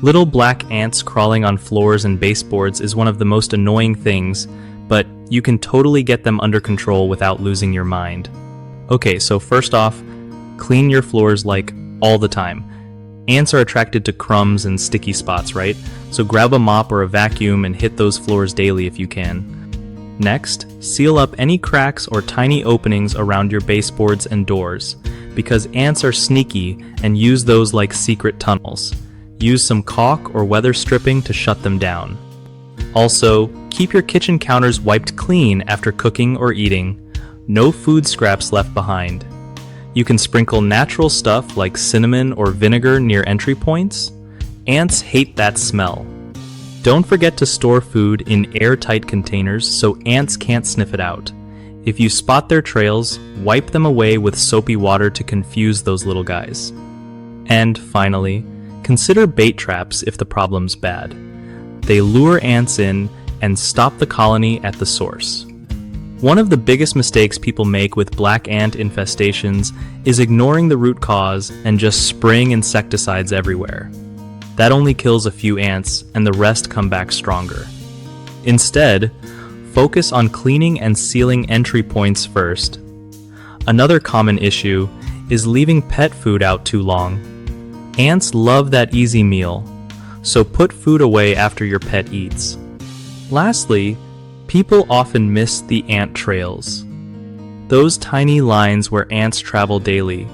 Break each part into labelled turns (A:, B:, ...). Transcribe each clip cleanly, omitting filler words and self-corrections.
A: Little black ants crawling on floors and baseboards is one of the most annoying things, but you can totally get them under control without losing your mind. Okay, so first off, clean your floors like all the time. Ants are attracted to crumbs and sticky spots, right? So grab a mop or a vacuum and hit those floors daily if you can. Next, seal up any cracks or tiny openings around your baseboards and doors, because ants are sneaky and use those like secret tunnels. Use some caulk or weather stripping to shut them down. Also, keep your kitchen counters wiped clean after cooking or eating. No food scraps left behind. You can sprinkle natural stuff like cinnamon or vinegar near entry points. Ants hate that smell. Don't forget to store food in airtight containers so ants can't sniff it out. If you spot their trails, wipe them away with soapy water to confuse those little guys. And finally, consider bait traps if the problem's bad. They lure ants in and stop the colony at the source. One of the biggest mistakes people make with black ant infestations is ignoring the root cause and just spraying insecticides everywhere. That only kills a few ants and the rest come back stronger. Instead, focus on cleaning and sealing entry points first. Another common issue is leaving pet food out too long. Ants love that easy meal, so put food away after your pet eats. Lastly, people often miss the ant trails. Those tiny lines where ants travel daily.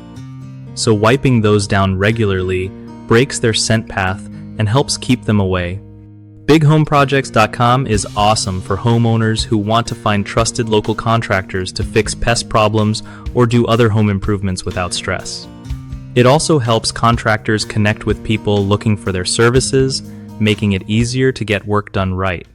A: So wiping those down regularly breaks their scent path and helps keep them away. BigHomeProjects.com is awesome for homeowners who want to find trusted local contractors to fix pest problems or do other home improvements without stress. It also helps contractors connect with people looking for their services, making it easier to get work done right.